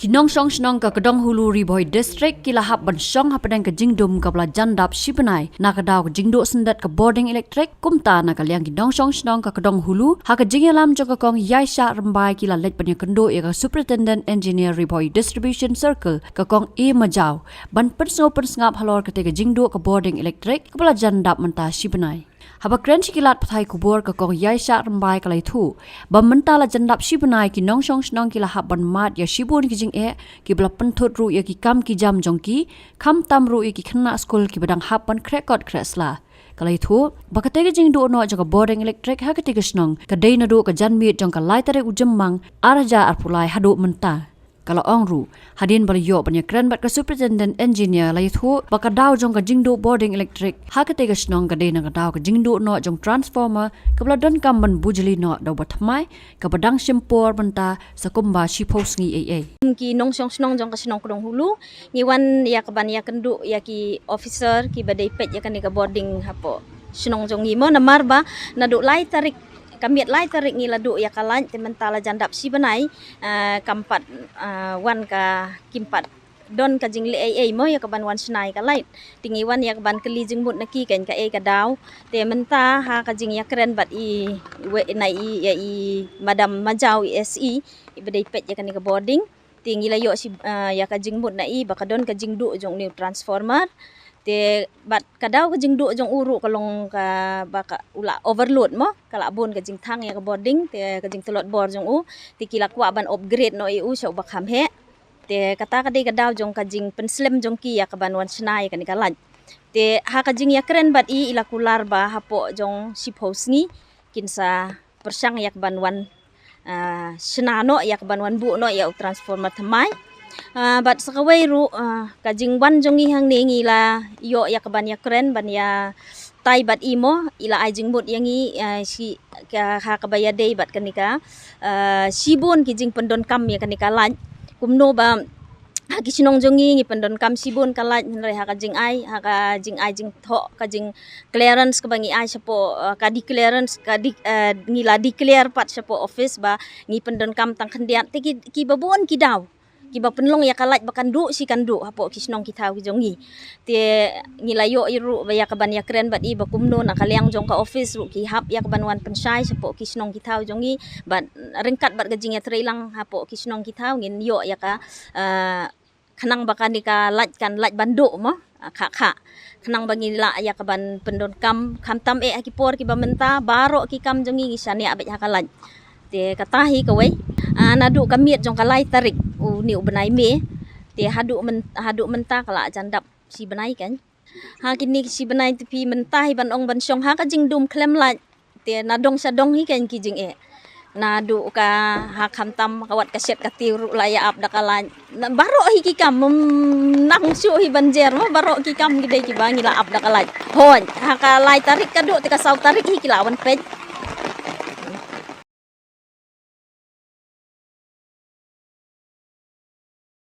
Kinong song shnong ka Kedong Hulu Riboy District kilahap bansong hapadang ka jingdum ka bala jandap sipanay nakadaw ka jingdo sendat ka boarding electric kumta na kalyang kinong song shnong ka Kedong Hulu ha ka jingalam jong ka kong Yaisha Rambai kila let panya kendo ya ka Superintendent Engineer Riboy Distribution Circle ka kong E Majaw ban penso pensngap halor ka te ka jingdo ka boarding electric ka bala jandap menta sipanay Haba kren sikilat pathai kubur ka kong Yaisha Rambai kalai thu bamenta la jandap sipanai ki nong song snong kila haban mat ya shibun ki jing ki bla penthut ru ya ki kam ki jam jongki kam tam ru ya ki khna school ki badang hapan krekot kresla kalai thu bakate ki jing do no jaga boarding electric ha ka te snong ka dei na do ka janmit jong ka lai tare ujemmang araja arpulai hadu menta kalau ongru hadin baliyo banya kran bat ka Superintendent Engineer lai thu bakadaw jong ka jingdo boarding electric ha ka te ka snong ka de na kadaw ka jingdo no jong transformer ka bla don kam ban bujali no daw batmai ka badang simpor banta sa kumba shipos ngi ki nong song snong jong ka snong Kedong Hulu ngi wan ya ka ban ya kendu ya ki officer ki badai pet ya kan ka boarding hapo snong jong ngi mo na marba na do lai tarik kamiat lai tarik ngi ladu ya kalan tementala jandap si banai kampat wan ka kimpat don ka jing le ai mo ya ka ban wan snai ka lai tingi wan ya ka ban keli jing mut naki kan ka ka daw te menta ha ka jing ya kren bat i we nai i ya i madam Majaw SE i bedai pet ya kan ka boarding tingi layo si ya ka jing mut nai ba ka don ka jing du jong new transformer te bat kadaw ka jing du jong uru kalong ka baka ula overload mo kala bon ka jing thang ya ka boarding te ka jing telot bor jong u ti kila kwa ban upgrade no u sha bak ham he te kata ka de kadaw jong ka jing penslem jong ki ya ka ban wan snai ka ni ka lan te ha ka jing ya kren bat i ila kular ba hapo jong shipos ngi kinsa persang ya ka ban wan snano ya ka ban wan bu no ya transformer thamai bat sakaway ru kajing wan jongi hang ningi la yo ya kaban ya kren ban ya tai bat imo ila ai jing mut yangi si ka ha kabaya day bat kanika sibun kijing pendon kam ya kanika lan kumno ba ha kisinong jongi ngi pendon kam sibun kalat nre ha kajing ai jing tho kajing clearance ka bangi ai sapo ka di clearance ka di ngila declare pat sapo office ba ngi pendon kam tang khendiat ki babon ki daw kiba penlong ya kalat bakan du si kan du hapo kisnong kita jongi te ngilayo iru ya kaban ya kren bat i bakumno na kalyang jong ka office ru ki hap ya kaban wan pensai sapo kisnong kita jongi bat rengkat bat gajing ya trailang hapo kisnong kita ngin yo ya ka kanang bakan ni ka lat bandu mo kha kanang bangi la ya kaban pendon kam tam akipor ki bamenta baro ki kam jongi ngisani abet ya kalat te katahi kawai nadu kamiet jong kalai tarik niu benai me te hadu menta kala jandap si benai kan ha kini si benai tepi mentai ban ong ban syong ha ka jing dum klem la te nadong sadong hi kan ki jing nadu ka ha kham tam kawat ka set ka tiu la ya ap dakala baro hi ki kam nang su hi banjer mo baro ki kam gidai ki bangi la ap dakala hon ha ka lai tarik ka do te ka sau tarik hi ki lawan pet